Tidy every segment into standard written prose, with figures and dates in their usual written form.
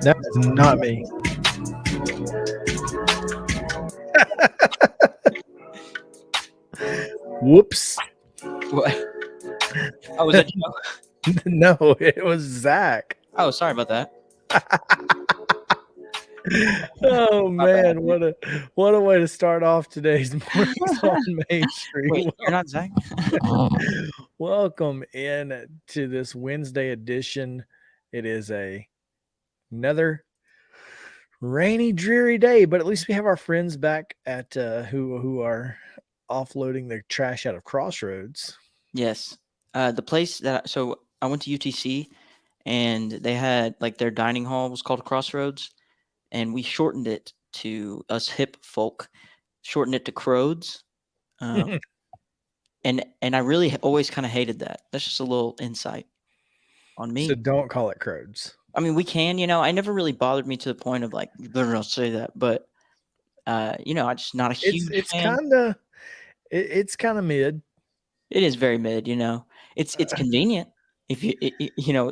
That was not me. Whoops. What? Oh, was that Joe? No, it was Zach. Oh, sorry about that. Oh My bad. man, what a way to start off today's Mornings on Main Street. Wait, you're not Zach? Welcome in to this Wednesday edition. It is another rainy, dreary day, but at least we have our friends back at who are offloading the trash out of Crossroads. Yes. The place so I went to UTC, and they had like their dining hall was called Crossroads, and we shortened it to us hip folk, shortened it to Croads. And I really always kind of hated that. That's just a little insight on me. So don't call it Croads. I mean, we can, I never really bothered me to the point of like, you better not say that. But, I'm just not a huge fan. It's kind of mid. It is very mid, It's convenient. If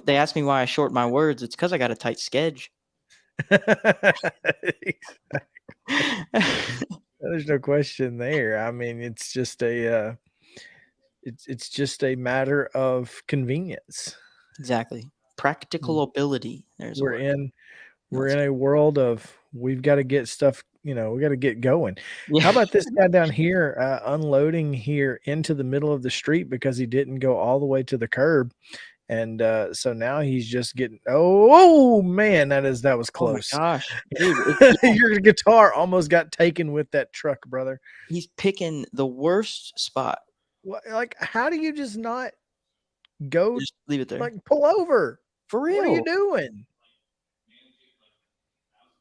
they ask me why I short my words, it's because I got a tight schedule. There's no question there. I mean, it's just a matter of convenience. Exactly. Practical ability. We're in a world of we've got to get stuff, we got to get going. Yeah. How about this guy down here unloading here into the middle of the street because he didn't go all the way to the curb. And so now he's just getting oh man, that was close. Oh my gosh. Dude, your guitar almost got taken with that truck, brother. He's picking the worst spot. What, like, how do you just not go? Just leave it there. Like, pull over. For real. What are you doing?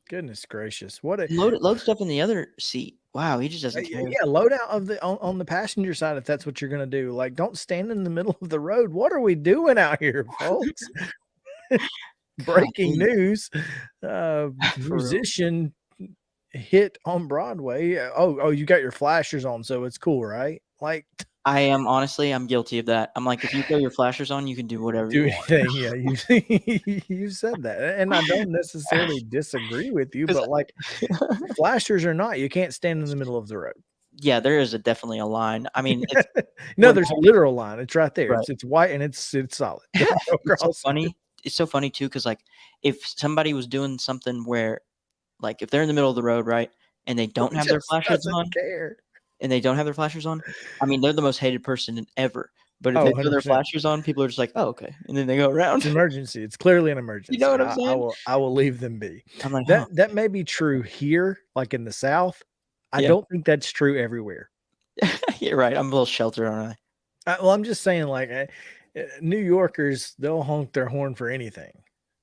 Goodness gracious. What a load stuff in the other seat. Wow, he just doesn't care. Yeah, load out of on the passenger side if that's what you're gonna do. Like, don't stand in the middle of the road. What are we doing out here, folks? Breaking news. Musician hit on Broadway. Oh, you got your flashers on, so it's cool, right? Like, I'm guilty of that. I'm like, if you throw your flashers on, you can do whatever you want. Yeah, you said that, and I don't necessarily disagree with you, but like, flashers or not, you can't stand in the middle of the road. Yeah, there is definitely a line. I mean, no, there's a literal line. It's right there. Right. It's white and it's solid. It's so funny. It's so funny too, because like, if somebody was doing something where, like, if they're in the middle of the road, right, and they don't have their flashers on. And they don't have their flashers on, I mean, they're the most hated person ever. But if they throw their flashers on, people are just like, oh, okay. And then they go around. It's an emergency. It's clearly an emergency. You know what I'm saying? I will leave them be. I'm like, that may be true here, like in the South. I don't think that's true everywhere. You're right. I'm a little sheltered, aren't I? Well, I'm just saying, like, New Yorkers, they'll honk their horn for anything.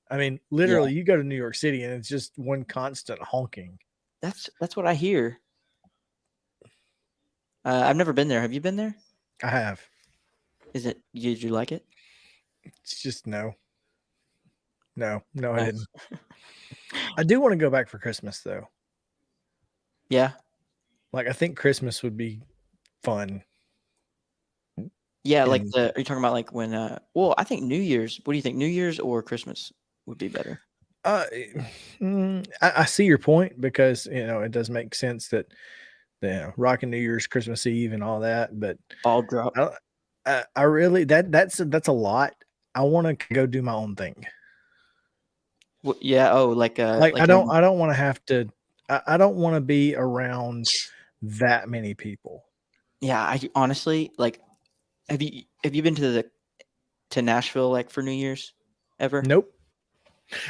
I mean, literally, you go to New York City and it's just one constant honking. That's what I hear. I've never been there. Have you been there? I have. Did you like it? It's just no, I didn't. I do want to go back for Christmas though. Yeah. Like, I think Christmas would be fun. Yeah, like are you talking about like when well, I think New Year's. What do you think? New Year's or Christmas would be better? I see your point, because it does make sense that rocking New Year's, Christmas Eve, and all that, but ball drop. I really that's a lot. I want to go do my own thing. Well, yeah. Oh, like I don't want to have to. I don't want to be around that many people. Yeah, I honestly like. Have you been to Nashville like for New Year's ever? Nope.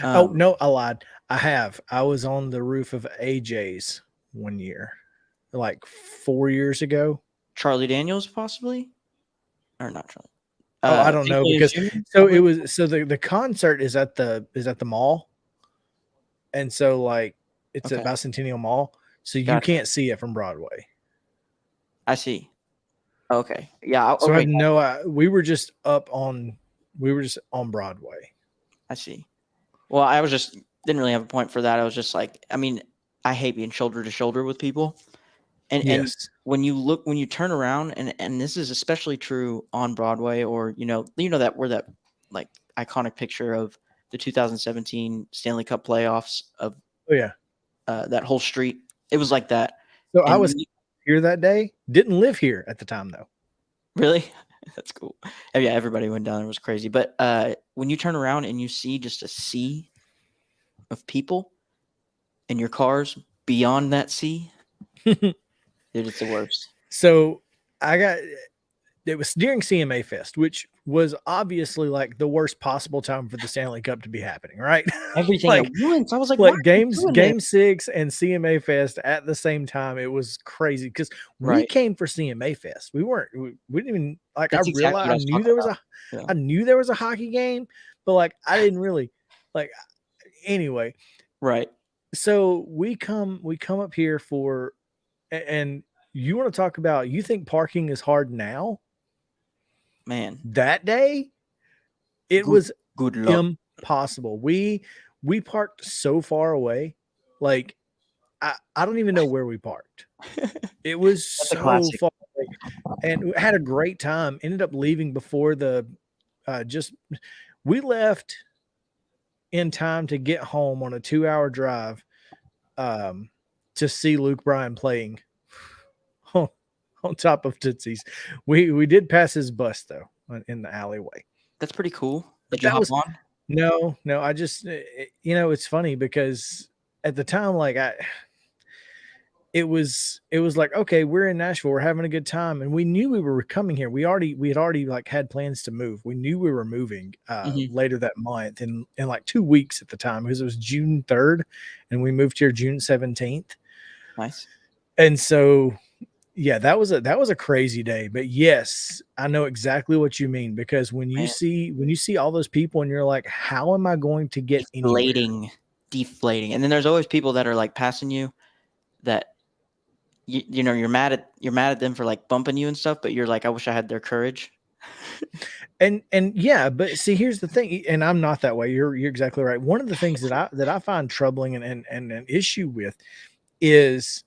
Oh no, I lied. I have. I was on the roof of AJ's one year. Like 4 years ago. Charlie Daniels, possibly, or not Charlie. I don't know, because the concert is at the mall, and so like it's at Bicentennial Mall, so you can't see it from Broadway. I see. Okay, yeah. So I know we were just on Broadway. I see. Well, I was just didn't really have a point for that. I was just like, I mean, I hate being shoulder to shoulder with people. And, and when you turn around, and this is especially true on Broadway, or that where that like iconic picture of the 2017 Stanley Cup playoffs of Oh yeah. that whole street. It was like that. So I And was here that day. Didn't live here at the time though. really? That's cool. Oh, yeah, everybody went down. It was crazy. But when you turn around and you see just a sea of people and your cars beyond that sea, dude, it's the worst. So it was during CMA Fest, which was obviously like the worst possible time for the Stanley Cup to be happening, right? Everything at once. I was like, why like are you doing game this? 6 and CMA Fest at the same time. It was crazy because we Right. came for CMA Fest. We didn't even like, That's I exactly realized what I was talking about. Yeah. I knew there was a hockey game, but like I didn't really like anyway. Right. So we come up here for, and you want to talk about, you think parking is hard now? Man. That day, it was Good luck. impossible. We parked so far away. Like I don't even know where we parked. It was That's a so classic. far away. And had a great time. Ended up leaving before the we left in time to get home on a 2-hour drive to see Luke Bryan playing on top of Tootsie's. We did pass his bus though in the alleyway. That's pretty cool. But Did you that hop was on? no, I just it's funny because at the time like it was like, okay, we're in Nashville, we're having a good time, and we knew we were coming here. We had already like had plans to move. We knew we were moving later that month in like 2 weeks at the time, because it was June 3rd and we moved here June 17th. Nice. And so yeah, that was a crazy day. But yes, I know exactly what you mean, because when you see all those people and you're like, how am I going to get anywhere? Deflating. And then there's always people that are like passing you that you know, you're mad at them for like bumping you and stuff, but you're like, I wish I had their courage. And yeah, but see, here's the thing, and I'm not that way. You're exactly right. One of the things that I find troubling and an issue with is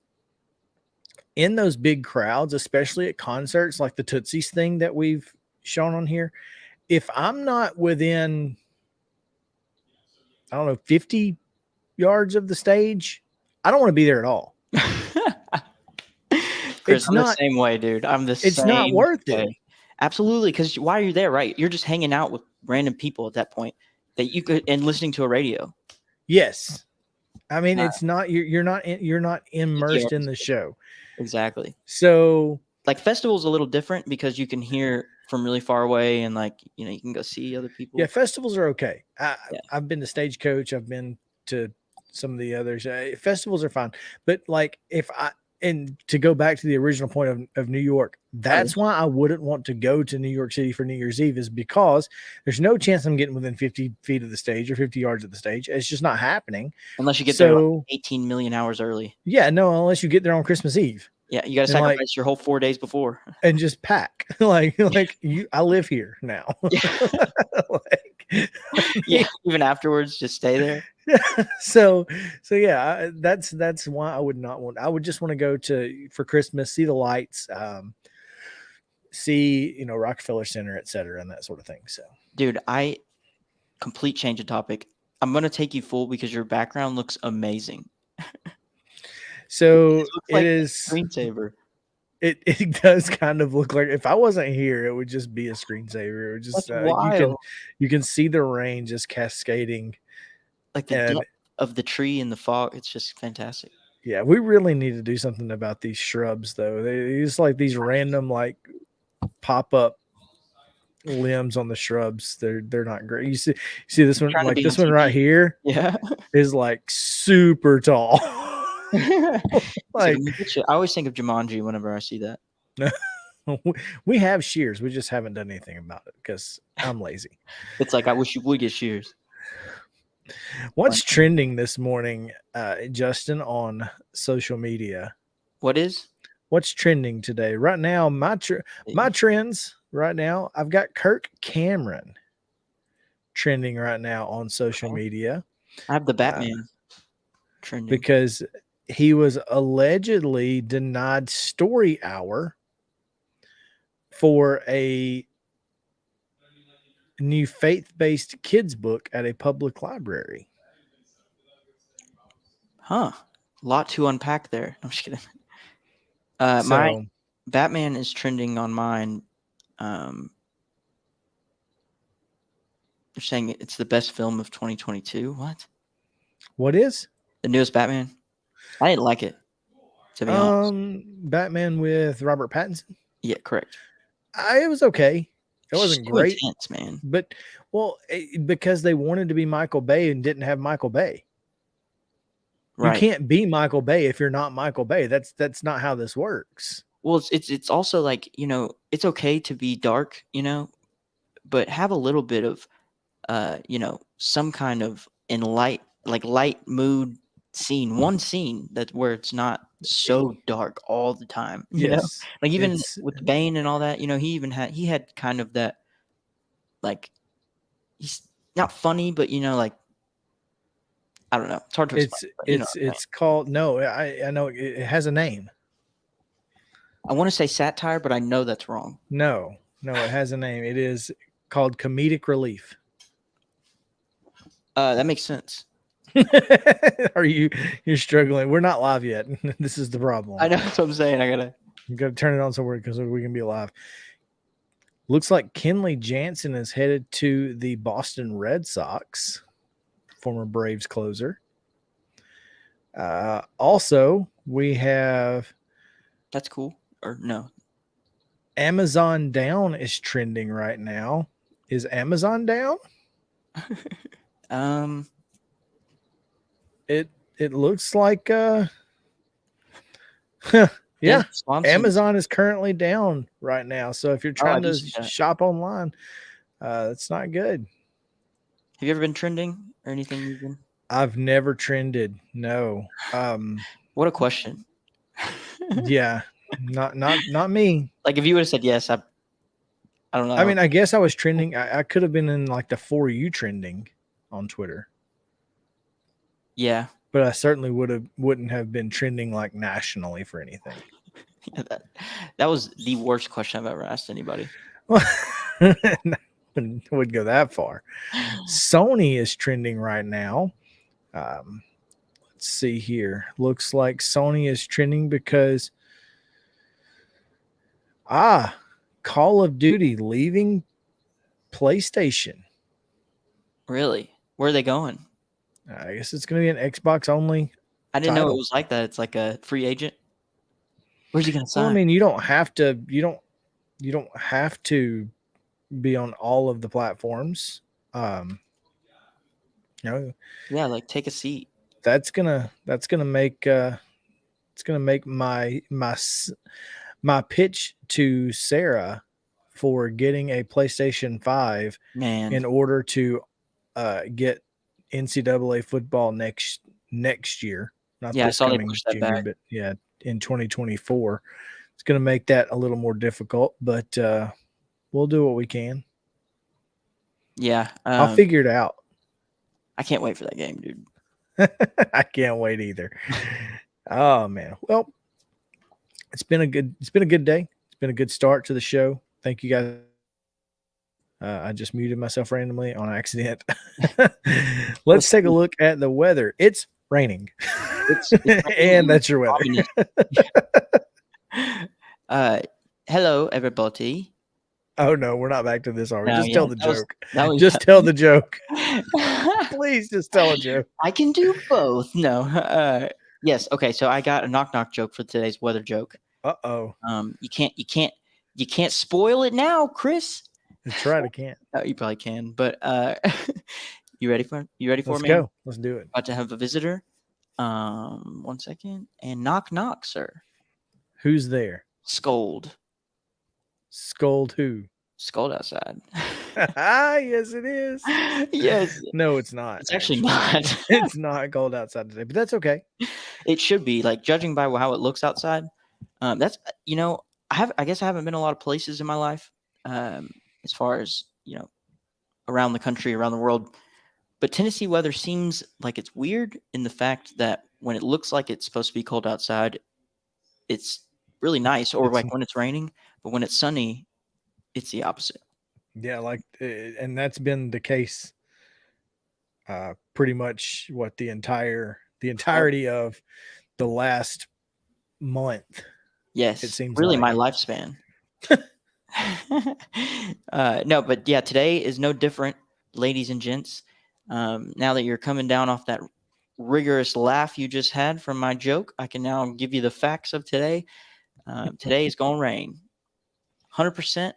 in those big crowds, especially at concerts like the Tootsie's thing that we've shown on here. If I'm not within, I don't know, 50 yards of the stage, I don't want to be there at all. Chris, I'm the same way, dude. I'm the same. It's not worth it. Absolutely, because why are you there, right? You're just hanging out with random people at that point that you could, and listening to a radio. Yes. I mean, it's not, you're not immersed in the show. Exactly. So like festivals a little different because you can hear from really far away, and like, you know, you can go see other people. Yeah, festivals are okay. I've been to Stagecoach. I've been to some of the others. Festivals are fine. But like and to go back to the original point of New York, that's why I wouldn't want to go to New York City for New Year's Eve, is because there's no chance I'm getting within 50 feet of the stage or 50 yards of the stage. It's just not happening. Unless you get there like 18 million hours early. Yeah, no, unless you get there on Christmas Eve. Yeah, you got to sacrifice your whole 4 days before. And just pack. like I live here now. Yeah, even afterwards, just stay there. So yeah, that's why I would not want. I would just want to go for Christmas, see the lights, see, you know, Rockefeller Center, etc., and that sort of thing. So, dude, complete change of topic. I'm gonna take you full because your background looks amazing. So it is a screensaver. It does kind of look like, if I wasn't here, it would just be a screensaver. It would just you can see the rain just cascading, like the depth of the tree and the fog. It's just fantastic. Yeah, we really need to do something about these shrubs, though. They just like these random like pop up limbs on the shrubs. They're not great. You see this one, like this one right here. Yeah, is like super tall. Like, I always think of Jumanji whenever I see that. We have shears. We just haven't done anything about it because I'm lazy. It's like, I wish you would get shears. What's trending this morning, Justin, on social media? What's trending today? Right now, my trends right now, I've got Kirk Cameron trending right now on social media. I have the Batman trending because he was allegedly denied story hour for a new faith-based kids book at a public library. Huh. A lot to unpack there. I'm just kidding. My So, Batman is trending on mine. They're saying it's the best film of 2022. What? what is? The newest Batman? I didn't like it, to be honest. Batman with Robert Pattinson. Yeah, correct. It was okay. It It's just wasn't too great, intense, man. but because they wanted to be Michael Bay and didn't have Michael Bay. You Right. can't be Michael Bay if you're not Michael Bay. That's not how this works. Well, it's also like, it's okay to be dark, but have a little bit of some kind of light mood scene, one scene where it's not so dark all the time, Yes, like even it's with Bane and all that, he had kind of that, like, he's not funny, but like, I don't know, it's hard to explain, but what I'm saying. it's called no. I know it has a name. I want to say satire, but I know that's wrong. No, it has a name. It is called comedic relief. That makes sense. You're struggling? We're not live yet. This is the problem. I know, that's what I'm saying. You gotta turn it on somewhere because we can be live. Looks like Kenley Jansen is headed to the Boston Red Sox, former Braves closer. Also, we have That's cool. Or no? Amazon Down is trending right now. Is Amazon down? It looks like yeah. Amazon is currently down right now. So if you're trying to shop online, that's not good. Have you ever been trending or anything you've been? I've never trended. No. What a question. Yeah. Not me. Like if you would have said yes, I don't know. I mean, I guess I was trending. I could have been in like the For You trending on Twitter. Yeah. But I certainly wouldn't have been trending like nationally for anything. That was the worst question I've ever asked anybody. Wouldn't go that far. Sony is trending right now. Let's see here. Looks like Sony is trending because Call of Duty leaving PlayStation. Really? Where are they going? I guess it's going to be an Xbox only. I didn't know it was like that. It's like a free agent. Where's he going to sign? Well, I mean, you don't have to. You don't have to be on all of the platforms. Yeah, like take a seat. That's gonna make it's gonna make my pitch to Sarah for getting a PlayStation 5 in order to get NCAA football next year. Not this coming junior, but in 2024. It's going to make that a little more difficult, but we'll do what we can. Yeah. I'll figure it out. I can't wait for that game, dude. I can't wait either. Oh man. Well, it's been a good day. It's been a good start to the show. Thank you guys. I just muted myself randomly on accident. Let's take a look at the weather. It's raining. It's raining. And that's your weather. Hello, everybody. Oh no, we're not back to this, are we? Just tell the joke. Just tell the joke. Please just tell a joke. I can do both. No. Yes. Okay. So I got a knock joke for today's weather joke. Uh-oh. You can't spoil it now, Chris. That's right. I can't. You probably can, but you ready for it? Let's go. Let's do it. About to have a visitor. 1 second. And knock, sir. Who's there? Scold. Scold who? Scold outside. Yes, it is. Yes. No, it's not. It's actually not. It's not cold outside today, but that's okay. It should be, like, judging by how it looks outside. That's I guess I haven't been a lot of places in my life, as far as around the country, around the world. But Tennessee weather seems like it's weird in the fact that when it looks like it's supposed to be cold outside, it's really nice, or like when it's raining. But when it's sunny, it's the opposite. Yeah, like, and that's been the case, pretty much what the Forever. entirety of the last month, it Yes, seems really my like. lifespan. No, but yeah, today is no different, ladies and gents. Now that you're coming down off that rigorous laugh you just had from my joke, I can now give you the facts of today. Today is gonna rain, 100%.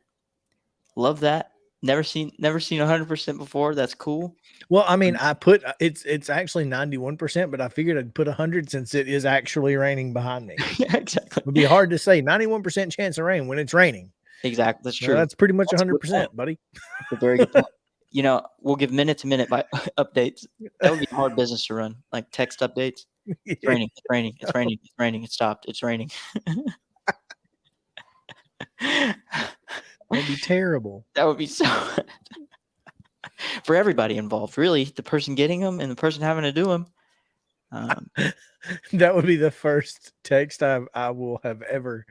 Love that. Never seen 100% before. That's cool. Well, I mean, I put it's actually 91%, but I figured I'd put 100 since it is actually raining behind me. Yeah, exactly. It would be hard to say 91% chance of rain when it's raining. Exactly. That's Well, true. that's pretty much That's a good point. 100%, buddy. That's a very good point. We'll give minute to minute by updates. That would be hard business to run, like text updates. It's raining. It's raining. It's raining. It's raining. It stopped. It's raining. That'd be terrible. That would be so for everybody involved, really, the person getting them and the person having to do them. That would be the first text I will have ever.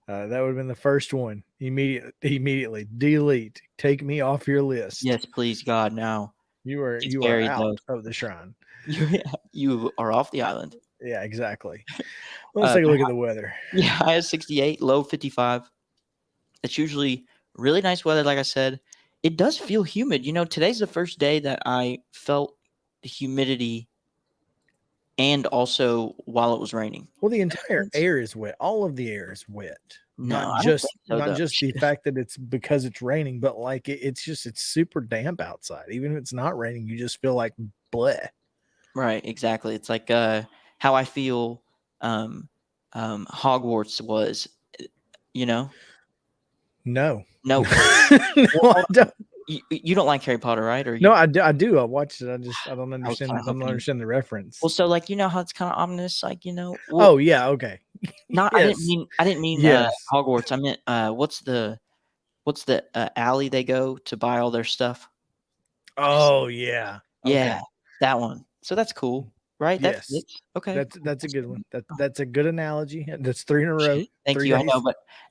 That would have been the first one. Immediately delete. Take me off your list. Yes, please, God, now. You It's are buried, out though. of the shrine. You are off the island. Yeah, exactly. Let's take a look at the weather. Yeah, high is 68, low 55. It's usually really nice weather, like I said. It does feel humid. Today's the first day that I felt the humidity and also while it was raining. Well, the entire air is wet. All of the air is wet. No, Not I don't just think so, not though. just the fact that it's because it's raining, but like it's super damp outside. Even if it's not raining, you just feel like bleh. Right, exactly. It's like how I feel Hogwarts was, you know? No. No. No, I don't. You don't like Harry Potter, right? Or No, I do. I watched it. I don't I was understand. kinda I don't hoping you understand the reference. Well, so, like, how it's kinda ominous, like, well, Oh yeah, okay. not Yes. I didn't mean, Yes. Hogwarts. I meant, what's the alley they go to buy all their stuff? Oh yeah. Yeah, Okay. that one. So that's cool, right? That Yes. fits. Okay, cool. That's a That's good cool. one. That's a good analogy. That's 3 in a row. Thank 3 you. I know, days.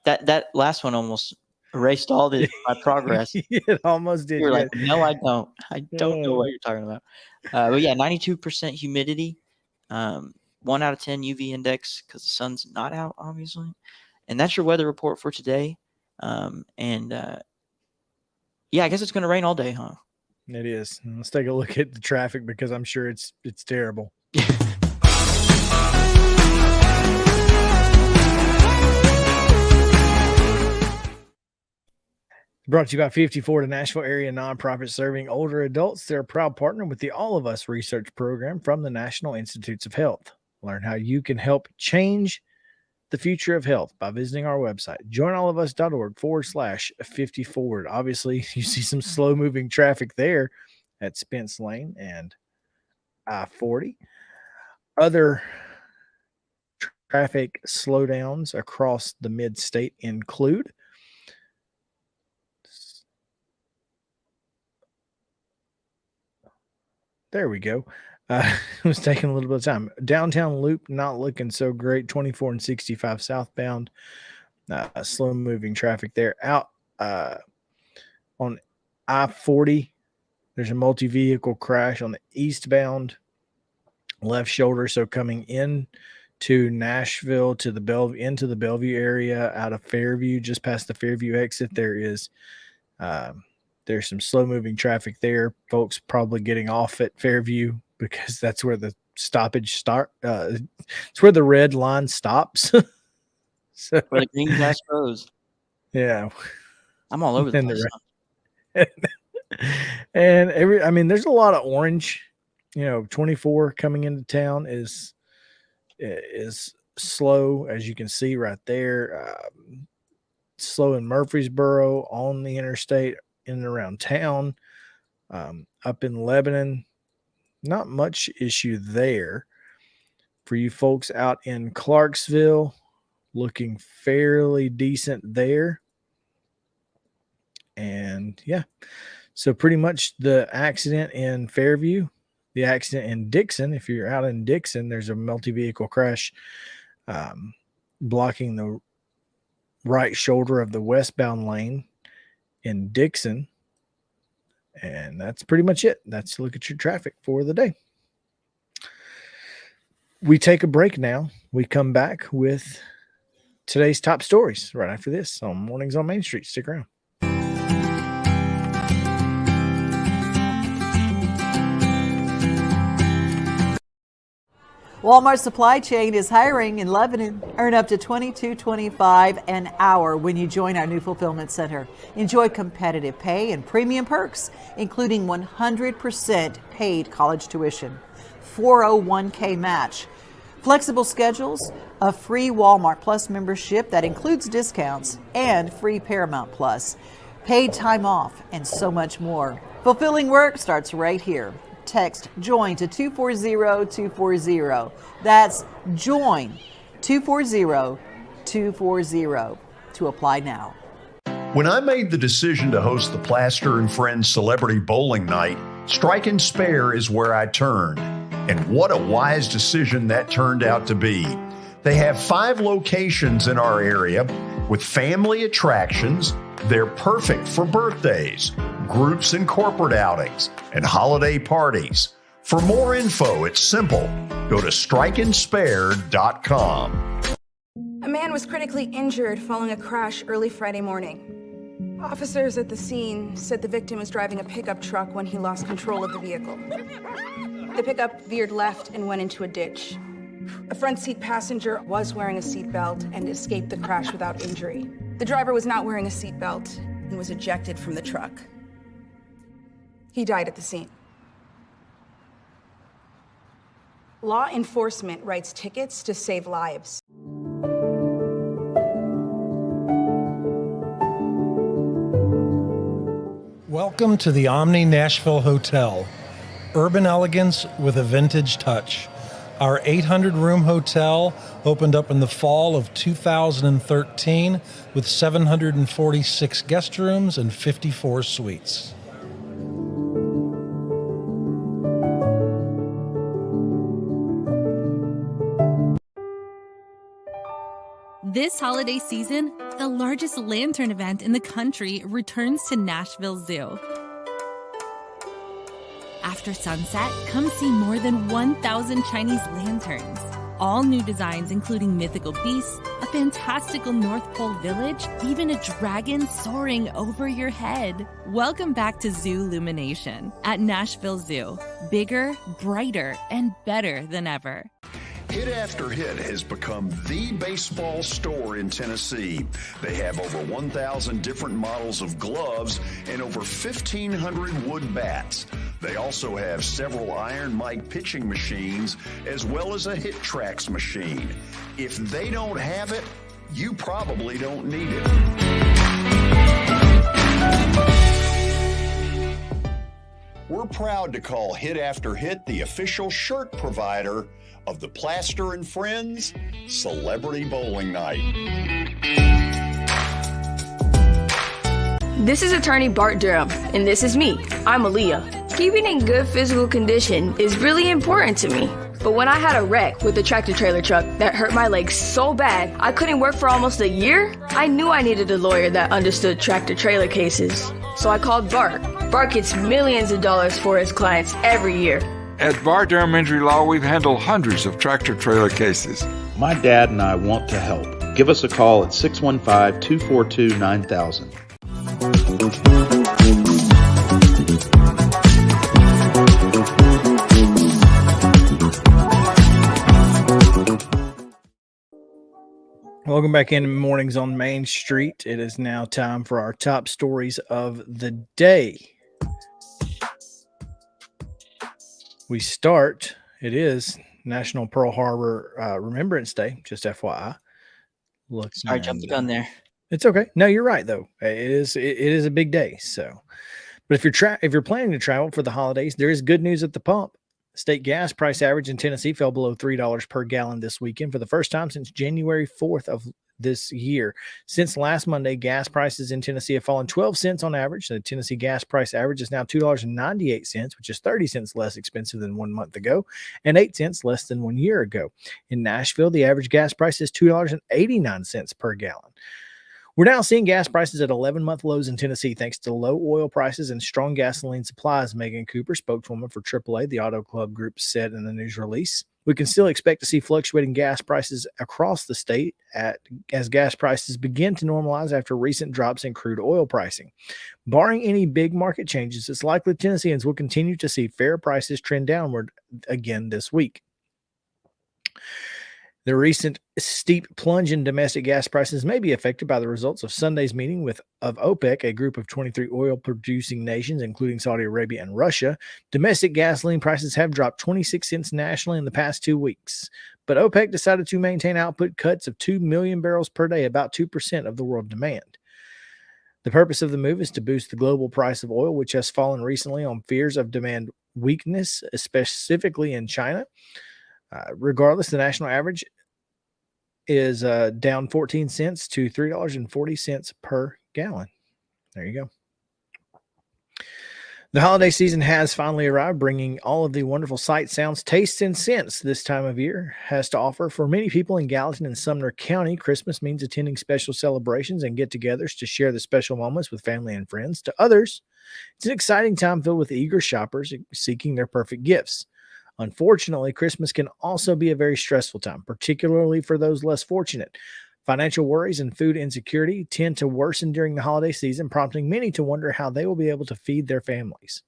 but that last one almost erased all my progress. It almost did. You were You like, had "No, I don't. I don't know uh, what you're talking about." But yeah, 92% humidity, 1 out of 10 UV index because the sun's not out, obviously. And that's your weather report for today. And yeah, I guess it's going to rain all day, huh? it is. Let's take a look at the traffic because I'm sure it's terrible. Brought to you by 54, the Nashville area nonprofit serving older adults. They're a proud partner with the All of Us research program from the National Institutes of Health. Learn how you can help change the future of health by visiting our website, joinallofus.org/50forward. Obviously, you see some slow moving traffic there at Spence Lane and I-40. Other traffic slowdowns across the mid-state include there we go. It was taking a little bit of time. Downtown Loop not looking so great. 24 and 65 southbound. Slow moving traffic there. Out on I-40, there's a multi-vehicle crash on the eastbound left shoulder. So coming in to Nashville to the into the Bellevue area out of Fairview, just past the Fairview exit, there's some slow moving traffic there. Folks probably getting off at Fairview because that's where the stoppage start. It's where the red line stops. So, Where the green grass grows. yeah. I'm all over the place. And there's a lot of orange. 24 coming into town is slow, as you can see right there. Slow in Murfreesboro on the interstate in and around town. Up in Lebanon, not much issue there. For you folks out in Clarksville, looking fairly decent there. And yeah, so pretty much the accident in Fairview, the accident in Dixon. If you're out in Dixon, there's a multi-vehicle crash blocking the right shoulder of the westbound lane in Dixon. And that's pretty much it. That's a look at your traffic for the day. We take a break now. We come back with today's top stories right after this on Mornings on Main Street. Stick around. Walmart Supply Chain is hiring in Lebanon. Earn up to $22.25 an hour when you join our new fulfillment center. Enjoy competitive pay and premium perks, including 100% paid college tuition, 401k match, flexible schedules, a free Walmart Plus membership that includes discounts, and free Paramount Plus, paid time off, and so much more. Fulfilling work starts right here. Text JOIN to 240-240. That's JOIN 240-240 to apply now. When I made the decision to host the Plaster and Friends Celebrity Bowling Night, Strike and Spare is where I turned. And what a wise decision that turned out to be. They have 5 locations in our area with family attractions. They're perfect for birthdays, groups and corporate outings, and holiday parties. For more info, it's simple. Go to strikeandspare.com. A man was critically injured following a crash early Friday morning. Officers at the scene said the victim was driving a pickup truck when he lost control of the vehicle. The pickup veered left and went into a ditch. A front seat passenger was wearing a seatbelt and escaped the crash without injury. The driver was not wearing a seatbelt and was ejected from the truck. He died at the scene. Law enforcement writes tickets to save lives. Welcome to the Omni Nashville Hotel. Urban elegance with a vintage touch. Our 800-room hotel opened up in the fall of 2013 with 746 guest rooms and 54 suites. This holiday season, the largest lantern event in the country returns to Nashville Zoo. After sunset, come see more than 1,000 Chinese lanterns. All new designs including mythical beasts, a fantastical North Pole village, even a dragon soaring over your head. Welcome back to Zoo Illumination at Nashville Zoo. Bigger, brighter, and better than ever. Hit After Hit has become the baseball store in Tennessee. They have over 1,000 different models of gloves and over 1,500 wood bats. They also have several Iron Mike pitching machines as well as a Hit Trax machine. If they don't have it, you probably don't need it. We're proud to call Hit After Hit the official shirt provider of the Plaster and Friends Celebrity Bowling Night. This is attorney Bart Durham, and this is me. I'm Aaliyah. Keeping in good physical condition is really important to me. But when I had a wreck with a tractor trailer truck that hurt my legs so bad I couldn't work for almost a year, I knew I needed a lawyer that understood tractor trailer cases. So I called Bart. Bart gets millions of dollars for his clients every year. At Bart Durham Injury Law, we've handled hundreds of tractor trailer cases. My dad and I want to help. Give us a call at 615-242-9000. Welcome back into Mornings on Main Street. It is now time for our top stories of the day. We start, it is National Pearl Harbor Remembrance Day, just FYI. Look, sorry, jumped the gun there. It's okay. No, you're right though. It is a big day. So, but if you're planning to travel for the holidays, there is good news at the pump. State gas price average in Tennessee fell below $3 per gallon this weekend for the first time since January 4th of this year. Since last Monday, gas prices in Tennessee have fallen 12 cents on average. The Tennessee gas price average is now $2.98, which is 30 cents less expensive than 1 month ago and 8 cents less than 1 year ago. In Nashville, the average gas price is $2.89 per gallon. We're now seeing gas prices at 11-month lows in Tennessee thanks to low oil prices and strong gasoline supplies, Megan Cooper, spokeswoman for AAA, the auto club group, said in the news release. We can still expect to see fluctuating gas prices across the state as gas prices begin to normalize after recent drops in crude oil pricing. Barring any big market changes, it's likely Tennesseans will continue to see fair prices trend downward again this week. The recent steep plunge in domestic gas prices may be affected by the results of Sunday's meeting of OPEC, a group of 23 oil-producing nations, including Saudi Arabia and Russia. Domestic gasoline prices have dropped 26 cents nationally in the past 2 weeks, but OPEC decided to maintain output cuts of 2 million barrels per day, about 2% of the world demand. The purpose of the move is to boost the global price of oil, which has fallen recently on fears of demand weakness, specifically in China. Regardless, the national average is down 14 cents to $3.40 per gallon. There you go. The holiday season has finally arrived, bringing all of the wonderful sights, sounds, tastes, and scents this time of year has to offer. For many people in Gallatin and Sumner County, Christmas means attending special celebrations and get-togethers to share the special moments with family and friends. To others, it's an exciting time filled with eager shoppers seeking their perfect gifts. Unfortunately, Christmas can also be a very stressful time, particularly for those less fortunate. Financial worries and food insecurity tend to worsen during the holiday season, prompting many to wonder how they will be able to feed their families.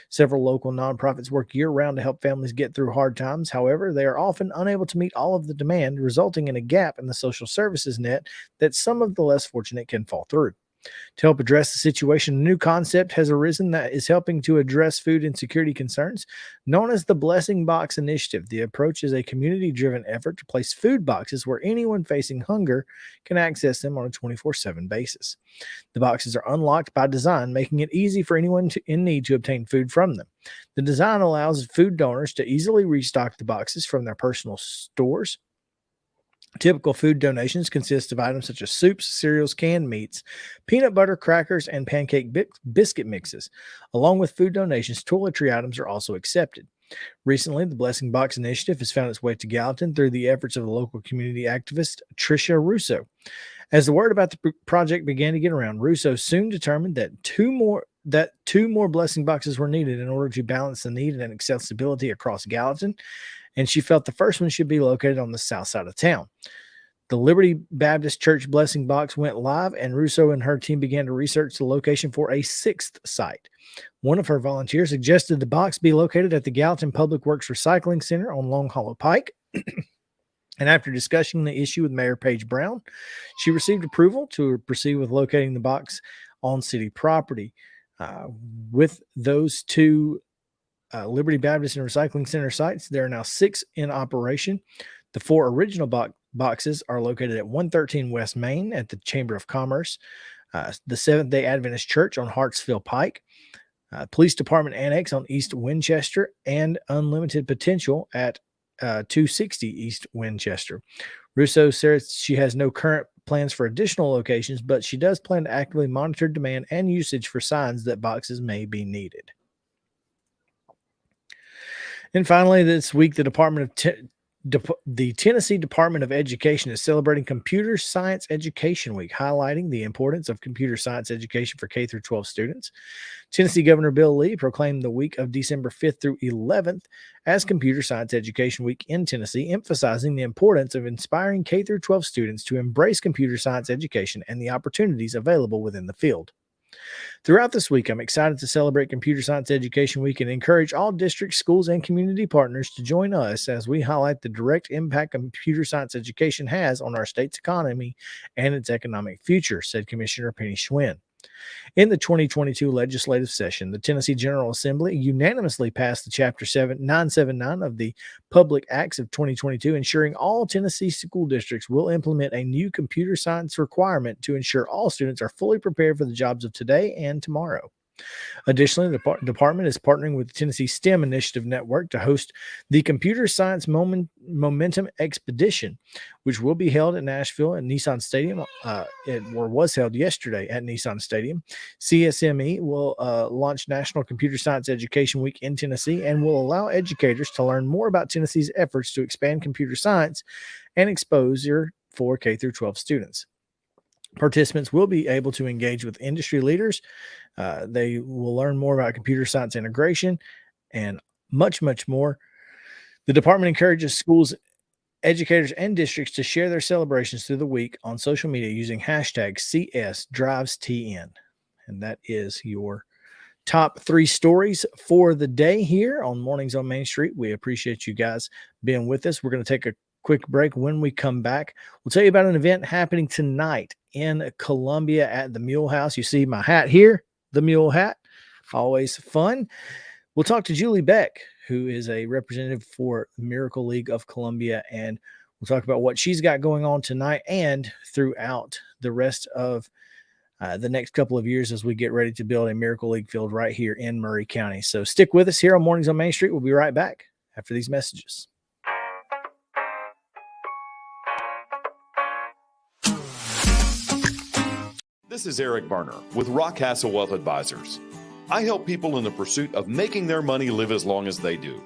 Several local nonprofits work year-round to help families get through hard times. However, they are often unable to meet all of the demand, resulting in a gap in the social services net that some of the less fortunate can fall through. To help address the situation, a new concept has arisen that is helping to address food insecurity concerns, known as the Blessing Box Initiative. The approach is a community-driven effort to place food boxes where anyone facing hunger can access them on a 24/7 basis. The boxes are unlocked by design, making it easy for anyone in need to obtain food from them. The design allows food donors to easily restock the boxes from their personal stores. Typical food donations consist of items such as soups, cereals, canned meats, peanut butter, crackers, and pancake biscuit mixes. Along with food donations, toiletry items are also accepted. Recently, the Blessing Box Initiative has found its way to Gallatin through the efforts of the local community activist Tricia Russo. As the word about the project began to get around, Russo soon determined that two more blessing boxes were needed in order to balance the need and accessibility across Gallatin, and she felt the first one should be located on the south side of town. The Liberty Baptist Church Blessing Box went live, and Russo and her team began to research the location for a sixth site. One of her volunteers suggested the box be located at the Gallatin Public Works Recycling Center on Long Hollow Pike. And after discussing the issue with Mayor Paige Brown, she received approval to proceed with locating the box on city property. With those two Liberty Baptist and Recycling Center sites, there are now 6 in operation. The 4 original boxes are located at 113 West Main at the Chamber of Commerce, the Seventh-day Adventist Church on Hartsville Pike, Police Department Annex on East Winchester, and Unlimited Potential at 260 East Winchester. Russo says she has no current plans for additional locations, but she does plan to actively monitor demand and usage for signs that boxes may be needed. And finally, this week, the Tennessee Department of Education is celebrating Computer Science Education Week, highlighting the importance of computer science education for K through 12 students. Tennessee Governor Bill Lee proclaimed the week of December 5th through 11th as Computer Science Education Week in Tennessee, emphasizing the importance of inspiring K through 12 students to embrace computer science education and the opportunities available within the field. Throughout this week, I'm excited to celebrate Computer Science Education Week and encourage all districts, schools, and community partners to join us as we highlight the direct impact computer science education has on our state's economy and its economic future, said Commissioner Penny Schwinn. In the 2022 legislative session, the Tennessee General Assembly unanimously passed the Chapter 979 of the Public Acts of 2022, ensuring all Tennessee school districts will implement a new computer science requirement to ensure all students are fully prepared for the jobs of today and tomorrow. Additionally, the department is partnering with the Tennessee STEM Initiative Network to host the Computer Science Momentum Expedition, which will be held at Nashville at Nissan Stadium. Was held yesterday at Nissan Stadium. CSME will launch National Computer Science Education Week in Tennessee and will allow educators to learn more about Tennessee's efforts to expand computer science and exposure for K through 12 students. Participants will be able to engage with industry leaders. They will learn more about computer science integration and much, much more. The department encourages schools, educators, and districts to share their celebrations through the week on social media using hashtag CSDrivesTN. And that is your top 3 stories for the day here on Mornings on Main Street. We appreciate you guys being with us. We're going to take a quick break. When we come back, we'll tell you about an event happening tonight in Columbia at the Mule House. You see my hat here, the Mule hat, always fun. We'll talk to Julie Beck, who is a representative for Miracle League of Columbia, and we'll talk about what she's got going on tonight and throughout the rest of the next couple of years as we get ready to build a Miracle League field right here in Murray County. So stick with us here on Mornings on Main Street. We'll be right back after these messages. This is Eric Berner with Rockcastle Wealth Advisors. I help people in the pursuit of making their money live as long as they do.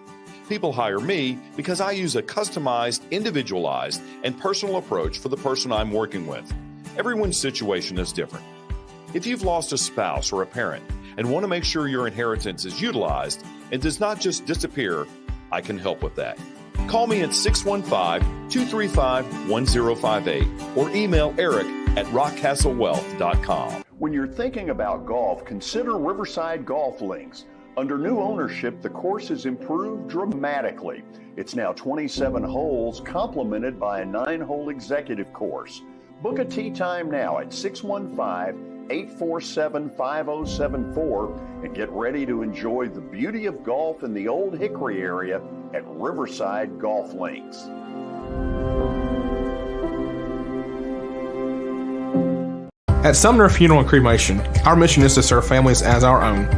People hire me because I use a customized, individualized, and personal approach for the person I'm working with. Everyone's situation is different. If you've lost a spouse or a parent and want to make sure your inheritance is utilized and does not just disappear, I can help with that. Call me at 615-235-1058 or email eric@rockcastlewealth.com. When you're thinking about golf, consider Riverside Golf Links. Under new ownership, the course has improved dramatically. It's now 27 holes, complemented by a 9-hole executive course. Book a tee time now at 615-847-5074 and get ready to enjoy the beauty of golf in the Old Hickory area at Riverside Golf Links. At Sumner Funeral and Cremation, our mission is to serve families as our own,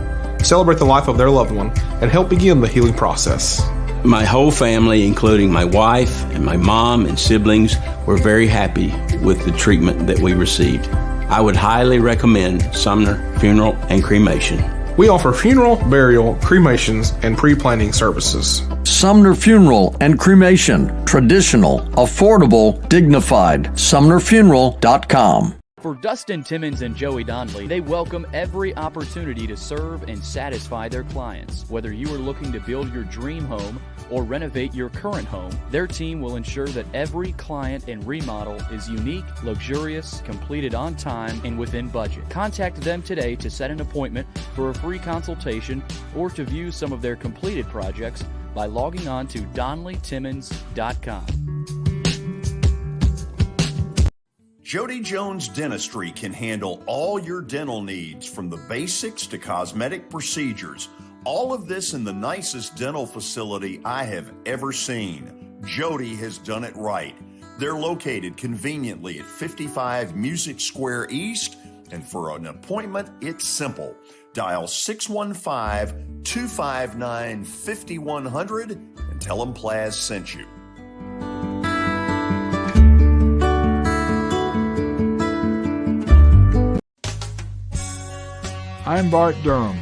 celebrate the life of their loved one, and help begin the healing process. My whole family, including my wife and my mom and siblings, were very happy with the treatment that we received. I would highly recommend Sumner Funeral and Cremation. We offer funeral, burial, cremations, and pre-planning services. Sumner Funeral and Cremation. Traditional, affordable, dignified. SumnerFuneral.com. For Dustin Timmons and Joey Donnelly, they welcome every opportunity to serve and satisfy their clients. Whether you are looking to build your dream home or renovate your current home, their team will ensure that every client and remodel is unique, luxurious, completed on time, and within budget. Contact them today to set an appointment for a free consultation or to view some of their completed projects by logging on to DonnellyTimmons.com. Jody Jones Dentistry can handle all your dental needs, from the basics to cosmetic procedures. All of this in the nicest dental facility I have ever seen. Jody has done it right. They're located conveniently at 55 Music Square East, and for an appointment, it's simple. Dial 615-259-5100 and tell them Plaz sent you. I'm Bart Durham.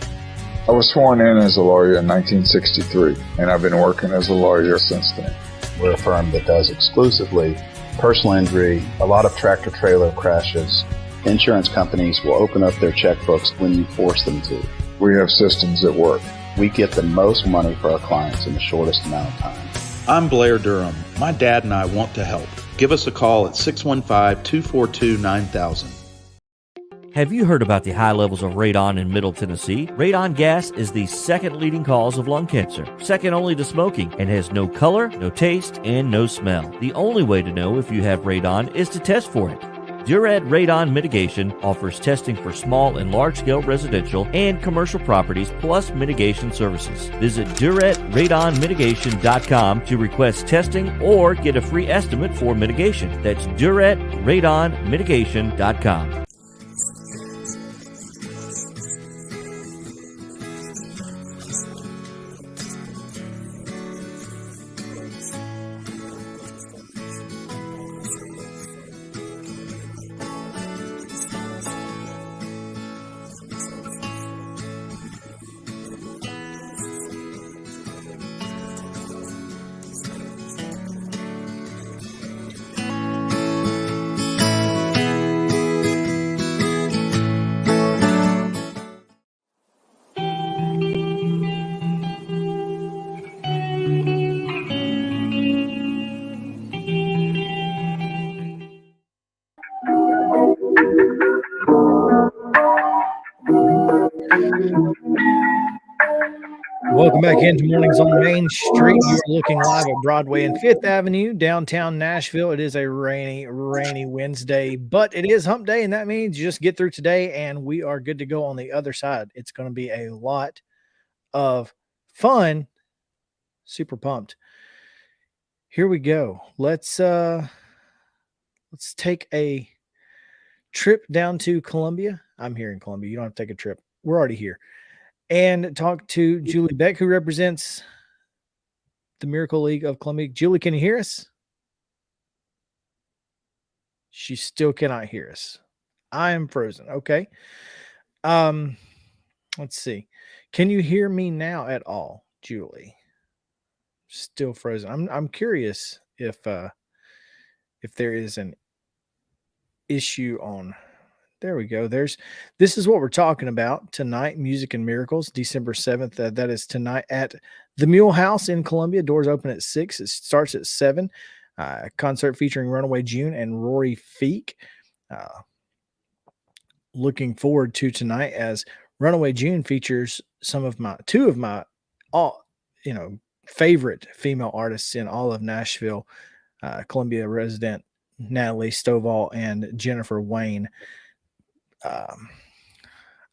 I was sworn in as a lawyer in 1963, and I've been working as a lawyer since then. We're a firm that does exclusively personal injury, a lot of tractor-trailer crashes. Insurance companies will open up their checkbooks when you force them to. We have systems that work. We get the most money for our clients in the shortest amount of time. I'm Blair Durham. My dad and I want to help. Give us a call at 615-242-9000. Have you heard about the high levels of radon in Middle Tennessee? Radon gas is the second leading cause of lung cancer, second only to smoking, and has no color, no taste, and no smell. The only way to know if you have radon is to test for it. Duret Radon Mitigation offers testing for small and large-scale residential and commercial properties, plus mitigation services. Visit DuretRadonMitigation.com to request testing or get a free estimate for mitigation. That's DuretRadonMitigation.com. Welcome back into Mornings on Main Street. You're looking live at Broadway and 5th Avenue, downtown Nashville. It is a rainy Wednesday, but it is hump day, and that means you just get through today, and we are good to go on the other side. It's going to be a lot of fun. Super pumped. Here we go. Let's take a trip down to Columbia. I'm here in Columbia. You don't have to take a trip. We're already here. And talk to Julie Beck, who represents the Miracle League of Columbia. Julie, can you hear us? She still cannot hear us. I am frozen. Okay. Let's see. Can you hear me now at all, Julie? Still frozen. I'm curious if there is an issue on. There we go. This is what we're talking about tonight. Music and Miracles, December 7th. That is tonight at the Mule House in Columbia. Doors open at 6. It starts at 7. Concert featuring Runaway June and Rory Feek. Looking forward to tonight as Runaway June features two of my favorite female artists in all of Nashville, Columbia resident Natalie Stovall and Jennifer Wayne. I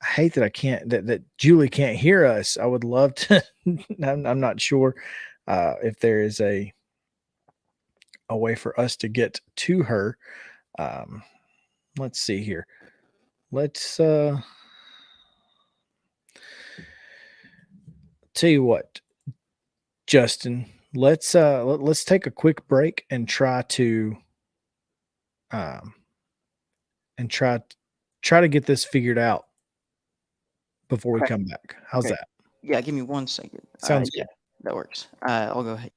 hate that that Julie can't hear us. I would love to. I'm not sure if there is a way for us to get to her. Let's see here. Let's tell you what, Justin. Let's take a quick break and try to try to get this figured out before we come back. How's that? Yeah, give me 1 second. Sounds good. Yeah, that works. I'll go ahead.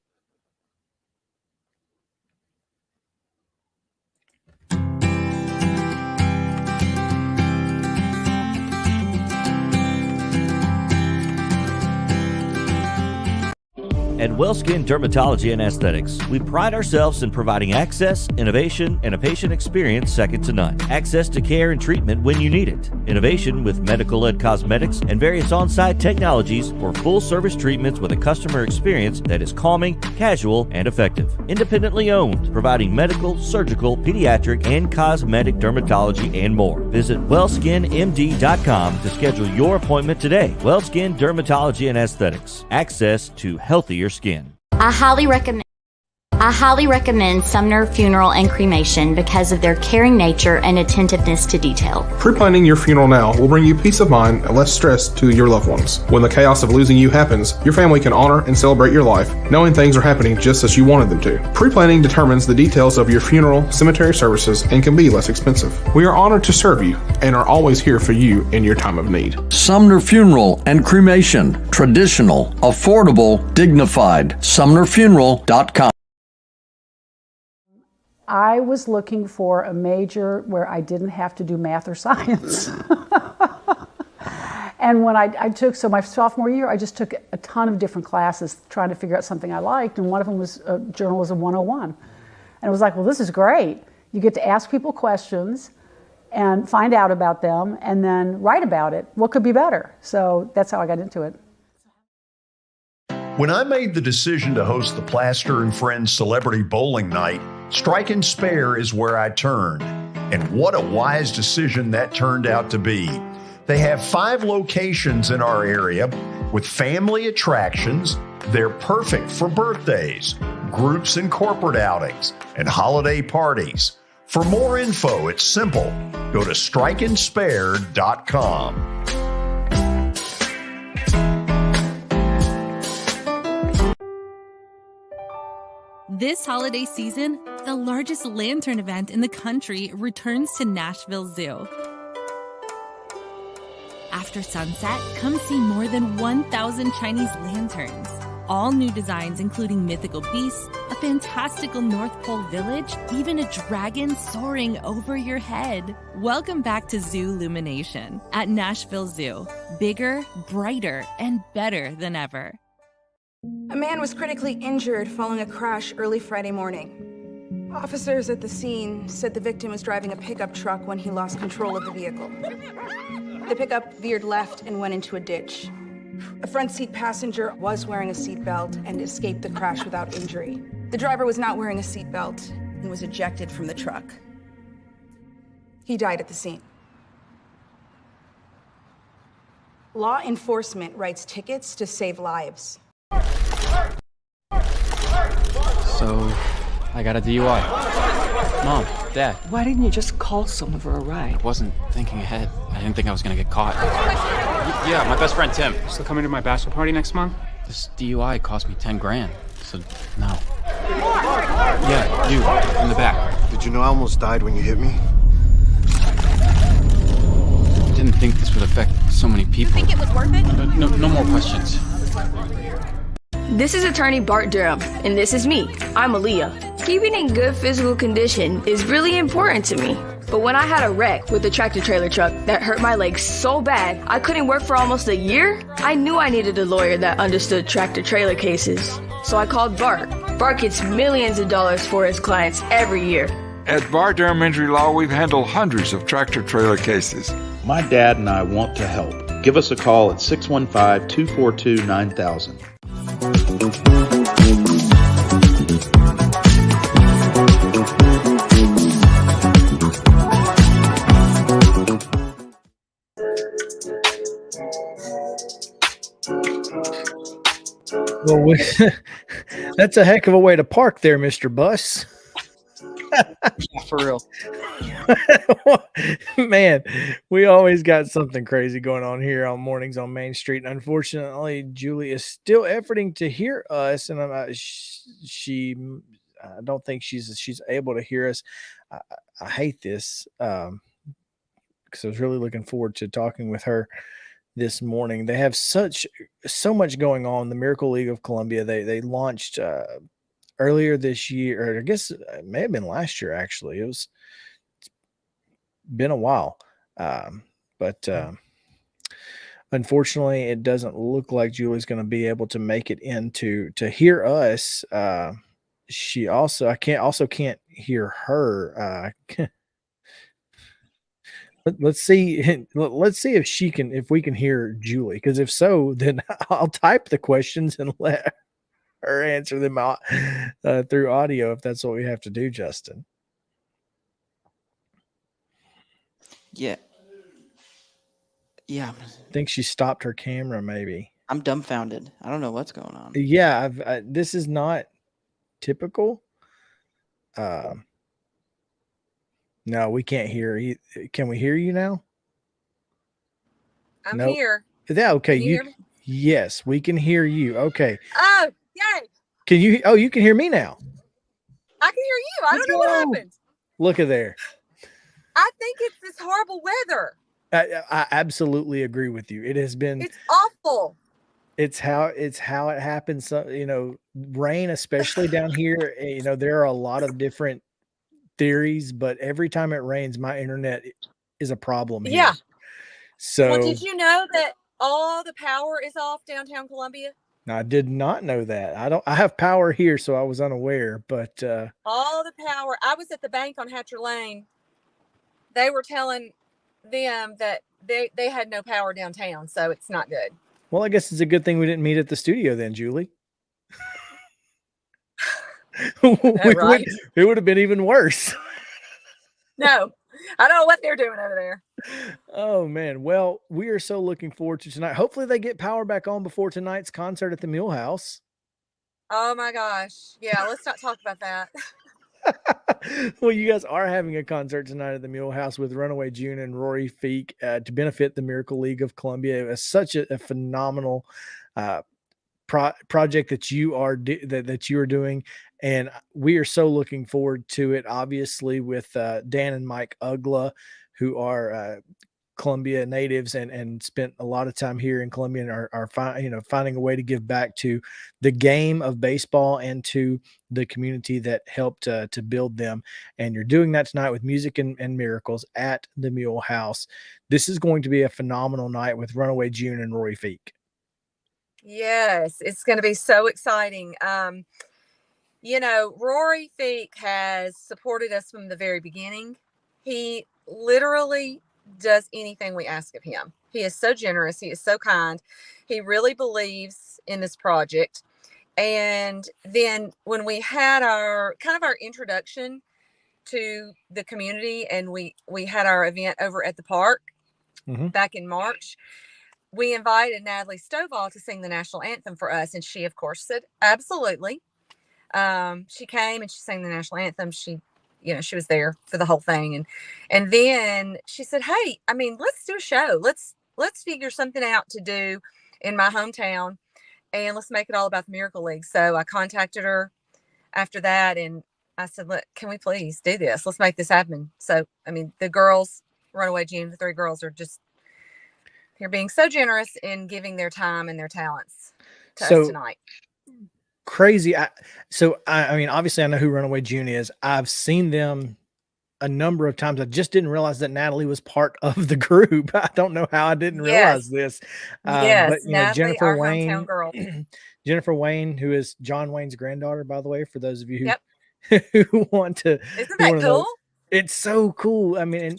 At WellSkin Dermatology and Aesthetics, we pride ourselves in providing access, innovation, and a patient experience second to none. Access to care and treatment when you need it. Innovation with medical-led cosmetics and various on-site technologies for full-service treatments with a customer experience that is calming, casual, and effective. Independently owned, providing medical, surgical, pediatric, and cosmetic dermatology and more. Visit wellskinmd.com to schedule your appointment today. WellSkin Dermatology and Aesthetics. Access to healthier skin. I highly recommend Sumner Funeral and Cremation because of their caring nature and attentiveness to detail. Pre-planning your funeral now will bring you peace of mind and less stress to your loved ones. When the chaos of losing you happens, your family can honor and celebrate your life, knowing things are happening just as you wanted them to. Pre-planning determines the details of your funeral, cemetery services, and can be less expensive. We are honored to serve you and are always here for you in your time of need. Sumner Funeral and Cremation. Traditional, affordable, dignified. SumnerFuneral.com. I was looking for a major where I didn't have to do math or science. And when I took, so my sophomore year, I just took a ton of different classes trying to figure out something I liked, and one of them was Journalism 101. And it was like, well, this is great. You get to ask people questions and find out about them and then write about it. What could be better? So that's how I got into it. When I made the decision to host the Plaster and Friends Celebrity Bowling Night, Strike and Spare is where I turned. And what a wise decision that turned out to be. They have 5 locations in our area with family attractions. They're perfect for birthdays, groups and corporate outings, and holiday parties. For more info, it's simple. Go to strikeandspare.com. This holiday season, the largest lantern event in the country returns to Nashville Zoo. After sunset, come see more than 1,000 Chinese lanterns. All new designs including mythical beasts, a fantastical North Pole village, even a dragon soaring over your head. Welcome back to Zoo Illumination at Nashville Zoo. Bigger, brighter, and better than ever. A man was critically injured following a crash early Friday morning. Officers at the scene said the victim was driving a pickup truck when he lost control of the vehicle. The pickup veered left and went into a ditch. A front seat passenger was wearing a seatbelt and escaped the crash without injury. The driver was not wearing a seatbelt and was ejected from the truck. He died at the scene. Law enforcement writes tickets to save lives. So, I got a DUI. Mom, Dad. Why didn't you just call someone for a ride? I wasn't thinking ahead. I didn't think I was gonna get caught. Yeah, my best friend Tim. Still coming to my bachelor party next month? This DUI cost me 10 grand. So, no. Yeah, you, in the back. Did you know I almost died when you hit me? I didn't think this would affect so many people. You think it was worth it? No more questions. This is attorney Bart Durham, and this is me. I'm Aaliyah. Keeping in good physical condition is really important to me. But when I had a wreck with a tractor trailer truck that hurt my legs so bad I couldn't work for almost a year, I knew I needed a lawyer that understood tractor trailer cases. So I called Bart. Bart gets millions of dollars for his clients every year. At Bart Durham Injury Law, we've handled hundreds of tractor trailer cases. My dad and I want to help. Give us a call at 615-242-9000. Well, that's a heck of a way to park there, Mr. Bus. Yeah, for real. Man, we always got something crazy going on here on Mornings on Main Street. And unfortunately, Julie is still efforting to hear us, and I don't think she's able to hear us. I hate this because I was really looking forward to talking with her this morning. They have so much going on. The Miracle League of Columbia, they launched earlier this year, or I guess it may have been last year, actually. It's been a while. But unfortunately, it doesn't look like Julie's going to be able to make it in to hear us. She also, I can't hear her. Let's see if we can hear Julie, because if so, then I'll type the questions and let her answer them out through audio, if that's what we have to do, Justin. Yeah. I think she stopped her camera, maybe. I'm dumbfounded. I don't know what's going on. Yeah, this is not typical. No, we can't hear you. Can we hear you now? I'm here. Yeah, okay. Can you hear me? Yes, we can hear you. Okay. Oh, yay. Can you? Oh, you can hear me now. I can hear you. I don't know what happened. Look at there. I think it's this horrible weather. I absolutely agree with you. It has been. It's awful. It's how it happens. Rain, especially down here. There are a lot of different theories, but every time it rains, my internet is a problem here. Yeah. So, well, did you know that all the power is off downtown Columbia? I did not know that. I have power here, so I was unaware, but all the power. I was at the bank on Hatcher Lane. They were telling them that they had no power downtown, so it's not good. Well, I guess it's a good thing we didn't meet at the studio then, Julie. Right? It would have been even worse. No, I don't know what they're doing over there. Oh, man. Well, we are so looking forward to tonight. Hopefully they get power back on before tonight's concert at the Mule House. Oh, my gosh. Yeah, let's not talk about that. Well, you guys are having a concert tonight at the Mule House with Runaway June and Rory Feek to benefit the Miracle League of Columbia. It's such a phenomenal project that you are doing, and we are so looking forward to it. Obviously, with Dan and Mike Ugla, who are Columbia natives and spent a lot of time here in Columbia and are finding a way to give back to the game of baseball and to the community that helped to build them. And you're doing that tonight with Music and Miracles at the Mule House. This is going to be a phenomenal night with Runaway June and Rory Feek. Yes, it's going to be so exciting. Rory Feek has supported us from the very beginning. He literally does anything we ask of him. He is so generous. He is so kind. He really believes in this project. And then when we had our introduction to the community, and we had our event over at the park back in March, we invited Natalie Stovall to sing the national anthem for us. And she, of course, said, absolutely. She came and she sang the national anthem. She was there for the whole thing. And then she said, hey, I mean, let's do a show. Let's figure something out to do in my hometown, and let's make it all about the Miracle League. So I contacted her after that, and I said, look, can we please do this? Let's make this happen. So, I mean, the girls, Runaway June, the 3 girls are just, they're being so generous in giving their time and their talents to us tonight. Crazy. I mean, obviously I know who Runaway June is. I've seen them a number of times. I just didn't realize that Natalie was part of the group. I don't know how I didn't realize this. But Natalie, Jennifer our Wayne, hometown girl. Jennifer Wayne, who is John Wayne's granddaughter, by the way, for those of you who want to. Isn't that cool? It's so cool. I mean,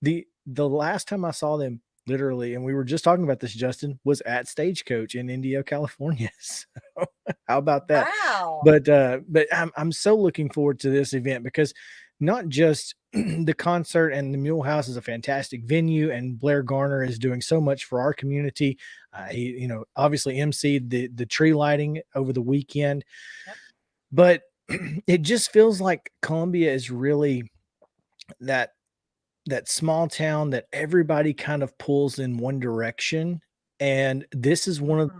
the last time I saw them, literally, and we were just talking about this, Justin, was at Stagecoach in Indio, California. So how about that? Wow. But I'm so looking forward to this event, because not just the concert, and the Mule House is a fantastic venue, and Blair Garner is doing so much for our community. He, obviously emceed the tree lighting over the weekend, but it just feels like Columbia is really that small town that everybody kind of pulls in one direction. And this is one of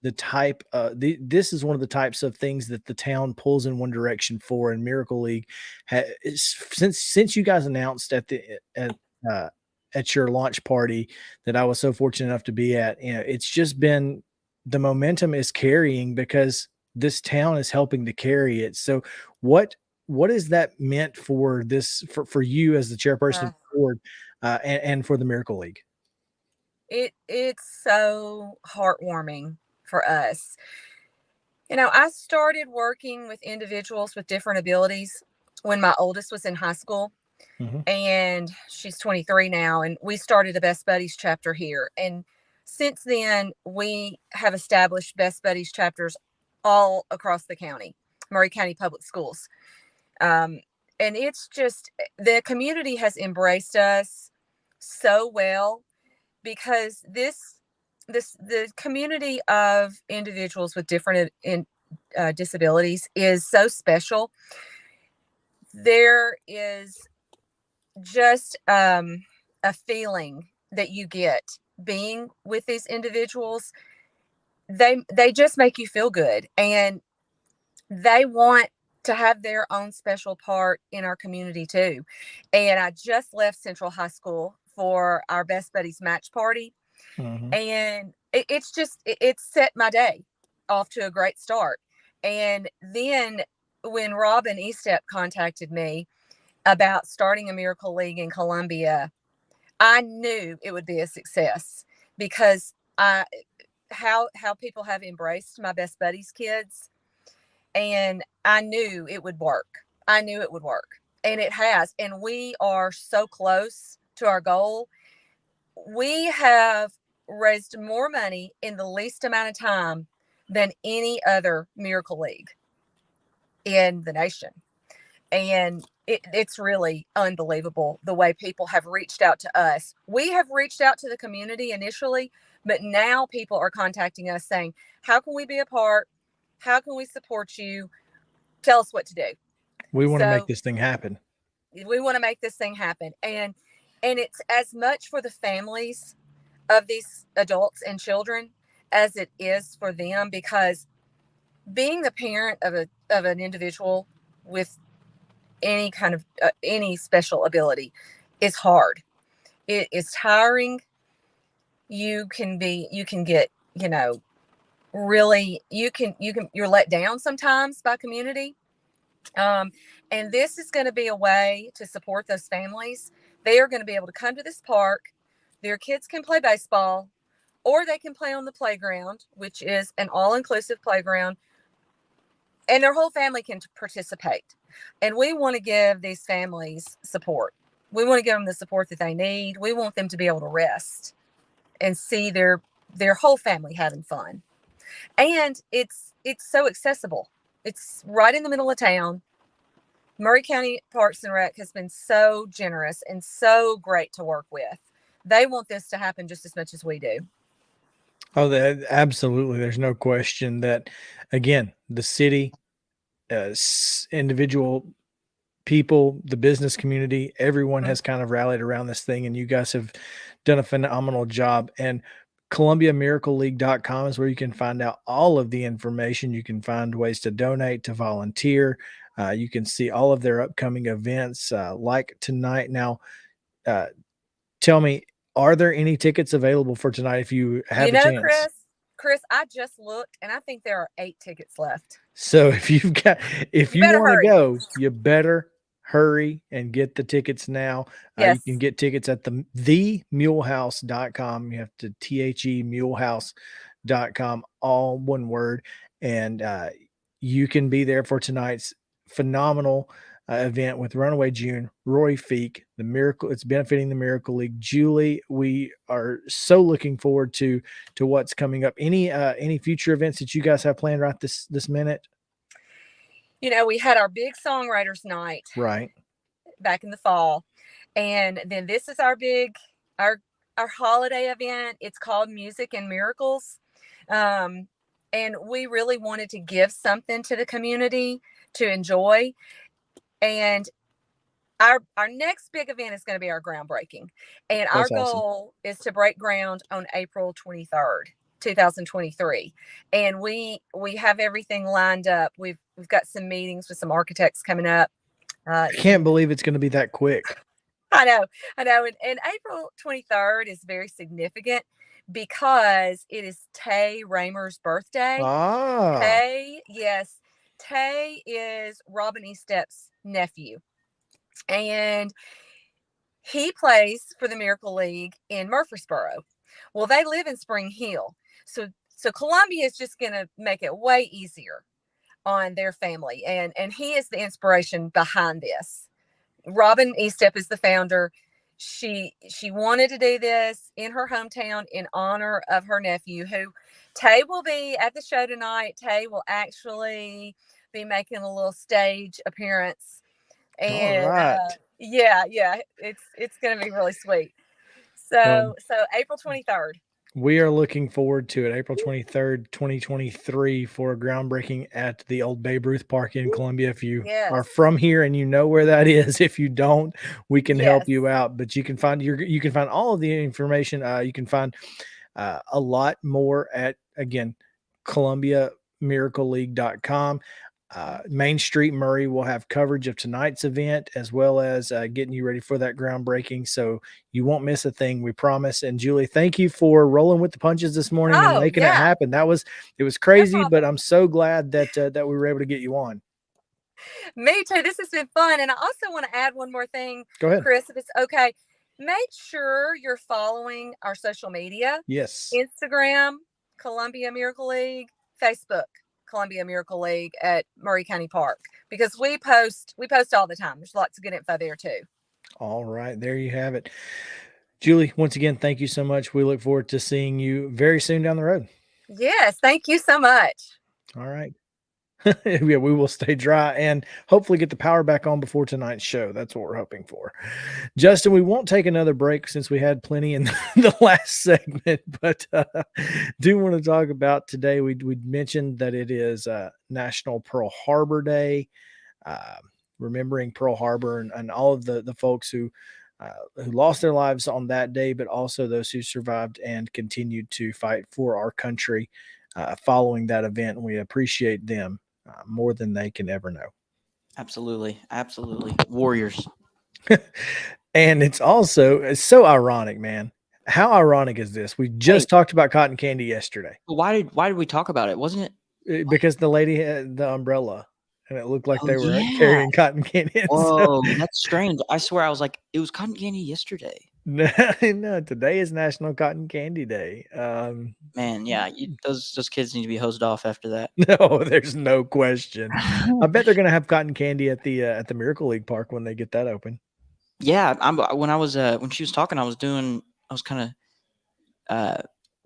this is one of the types of things that the town pulls in one direction for. And Miracle League since you guys announced at your launch party that I was so fortunate enough to be at, it's just been, the momentum is carrying because this town is helping to carry it. So what is that meant for this, for you as the chairperson of the board, and for the Miracle League? It's so heartwarming for us. I started working with individuals with different abilities when my oldest was in high school, and she's 23 now, and we started a Best Buddies chapter here. And since then, we have established Best Buddies chapters all across the county, Murray County Public Schools. And it's just, the community has embraced us so well, because the community of individuals with different disabilities is so special. There is just a feeling that you get being with these individuals. They just make you feel good, and they want to have their own special part in our community too. And I just left Central High School for our Best Buddies match party. And it set my day off to a great start. And then when Robin Estep contacted me about starting a Miracle League in Columbia, I knew it would be a success, because how people have embraced my Best Buddies kids, and I knew it would work. And it has. And we are so close to our goal. We have raised more money in the least amount of time than any other Miracle League in the nation. And it's really unbelievable the way people have reached out to us. We have reached out to the community initially, but now people are contacting us saying, how can we be a part? How can we support you? Tell us what to do. We want to make this thing happen. We want to make this thing happen. And it's as much for the families of these adults and children as it is for them, because being the parent of an individual with any kind of any special ability is hard. It is tiring. You're let down sometimes by community. And this is going to be a way to support those families. They are going to be able to come to this park. Their kids can play baseball, or they can play on the playground, which is an all-inclusive playground, and their whole family can participate. And we want to give these families support. We want to give them the support that they need. We want them to be able to rest. see their whole family having fun. And it's so accessible. It's right in the middle of town. Murray County Parks and Rec has been so generous and so great to work with. They want this to happen just as much as we do. Oh, absolutely. There's no question that, again, the city, individual people, the business community, everyone has kind of rallied around this thing, and you guys have done a phenomenal job. And ColumbiaMiracleLeague.com is where you can find out all of the information. You can find ways to donate, to volunteer. You can see all of their upcoming events, like tonight. Now, tell me, are there any tickets available for tonight if you have a chance? Chris, I just looked, and I think there are 8 tickets left. So if you want to go, you better hurry and get the tickets now. Yes. You can get tickets at themulehouse.com. You have to mulehouse.com, all one word. And you can be there for tonight's phenomenal event with Runaway June, Roy Feek, the Miracle. It's benefiting the Miracle League. Julie, we are so looking forward to what's coming up. Any future events that you guys have planned right this minute? We had our big songwriters night back in the fall, and then this is our holiday event. It's called Music and Miracles, and we really wanted to give something to the community to enjoy. And our next big event is going to be our groundbreaking. And our goal is to break ground on April 23rd, 2023. And we have everything lined up. We've got some meetings with some architects coming up. I can't believe it's going to be that quick. I know. And April 23rd is very significant because it is Tay Raymer's birthday. Tay, yes. Tay is Robin Estep's nephew, and he plays for the Miracle League in Murfreesboro. Well, they live in Spring Hill, so Columbia is just going to make it way easier on their family, and he is the inspiration behind this. Robin Estep is the founder. She wanted to do this in her hometown in honor of her nephew, who Tay will be at the show tonight. Tay will actually be making a little stage appearance, and yeah, it's going to be really sweet. So April 23rd. We are looking forward to it. April 23rd, 2023, for a groundbreaking at the old Babe Ruth Park in Columbia. If you are from here and you know where that is, if you don't, we can help you out. But you can find all of the information. You can find a lot more at, again, ColumbiaMiracleLeague.com. Main Street Murray will have coverage of tonight's event, as well as getting you ready for that groundbreaking. So you won't miss a thing, we promise. And Julie, thank you for rolling with the punches this morning and making it happen. It was crazy, but I'm so glad that we were able to get you on. Me too. This has been fun. And I also want to add one more thing. Go ahead, Chris, if it's okay. Make sure you're following our social media. Yes. Instagram, Columbia Miracle League, Facebook, Columbia Miracle League at Murray County Park, because we post all the time. There's lots of good info there too. All right, there you have it. Julie, once again, thank you so much. We look forward to seeing you very soon down the road. Yes, thank you so much. All right. Yeah, we will stay dry and hopefully get the power back on before tonight's show. That's what we're hoping for. Justin, we won't take another break since we had plenty in the last segment, but do want to talk about today. We mentioned that it is National Pearl Harbor Day, remembering Pearl Harbor and all of the folks who lost their lives on that day, but also those who survived and continued to fight for our country following that event. And we appreciate them more than they can ever know. Absolutely. Warriors. And it's so ironic, man. How ironic is this? We just talked about cotton candy yesterday. Why did we talk about it? Wasn't it because the lady had the umbrella and it looked like they were carrying cotton candy? Oh, that's strange. I swear I was like, it was cotton candy yesterday. No, today is National Cotton Candy Day. Man, yeah, those kids need to be hosed off after that. No, there's no question. I bet they're gonna have cotton candy at the Miracle League Park when they get that open. Yeah, when she was talking, I was kind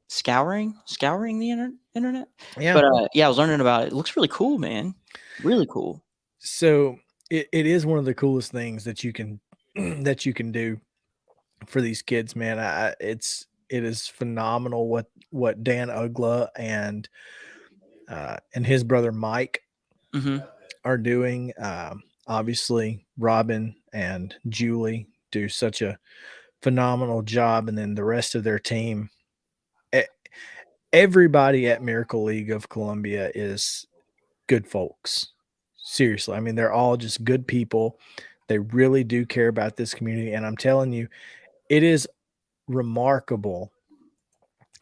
scouring the internet. Yeah. But I was learning about it. It looks really cool, man. Really cool. So it is one of the coolest things that you can do for these kids, man. It is phenomenal what Dan Ugla and his brother Mike are doing. Obviously, Robin and Julie do such a phenomenal job, and then the rest of their team. Everybody at Miracle League of Columbia is good folks. Seriously, I mean, they're all just good people. They really do care about this community, and I'm telling you, it is remarkable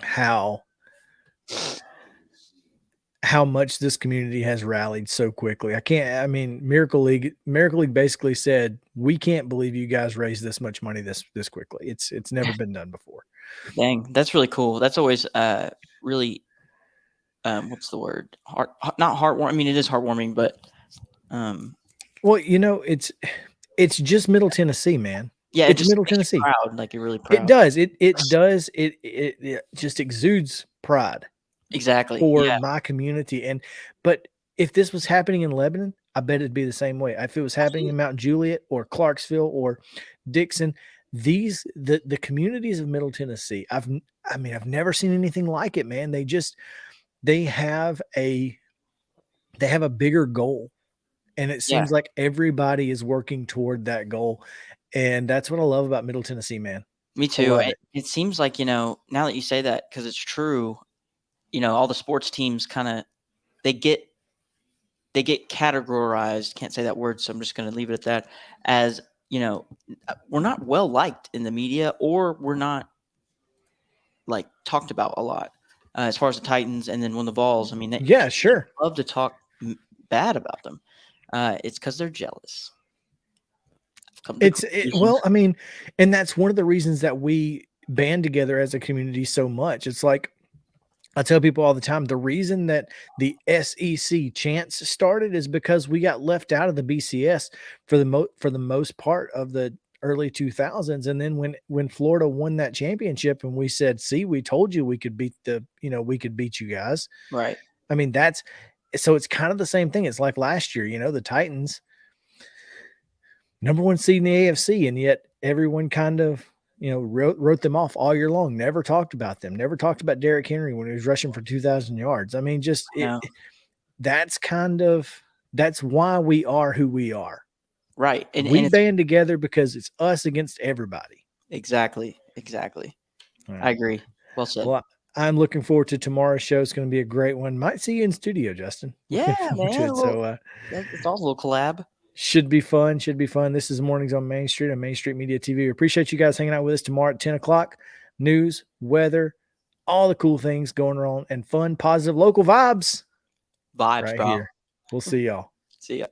how much this community has rallied so quickly. I mean, Miracle League basically said, we can't believe you guys raised this much money this quickly. It's never been done before. Dang, that's really cool. That's always really what's the word? Not heartwarming. I mean, it is heartwarming, but well, it's just Middle Tennessee, man. Yeah, it's Middle Tennessee. Proud, like you're really proud. It does. It does. It just exudes pride. Exactly. For my community. But if this was happening in Lebanon, I bet it'd be the same way. If it was happening in Mount Juliet or Clarksville or Dixon, the communities of Middle Tennessee, I've never seen anything like it, man. They have a bigger goal. And it seems like everybody is working toward that goal. And that's what I love about Middle Tennessee, man. Me too. It seems like, now that you say that, because it's true, all the sports teams they get categorized. Can't say that word, so I'm just going to leave it at that. As we're not well liked in the media, or we're not like talked about a lot. As far as the Titans, and then when the Vols, I mean, they love to talk bad about them. It's because they're jealous. Well, I mean, and that's one of the reasons that we band together as a community so much. It's like, I tell people all the time, the reason that the SEC chants started is because we got left out of the BCS for the most part of the early 2000s. And then when Florida won that championship, and we said, see, we told you we could beat we could beat you guys. Right. I mean, so it's kind of the same thing. It's like last year, the Titans, #1 seed in the AFC, and yet everyone kind of, wrote them off all year long. Never talked about them. Never talked about Derrick Henry when he was rushing for 2,000 yards. I mean, that's why we are who we are. Right. And we band together because it's us against everybody. Exactly. Right. I agree. Well said. Well, I'm looking forward to tomorrow's show. It's going to be a great one. Might see you in studio, Justin. Yeah, man. It's also a little collab. Should be fun. This is Mornings on Main Street on Main Street Media TV. We appreciate you guys hanging out with us tomorrow at 10 o'clock. News, weather, all the cool things going on, and fun, positive, local vibes. Vibes, right bro. Here. We'll see y'all. See ya.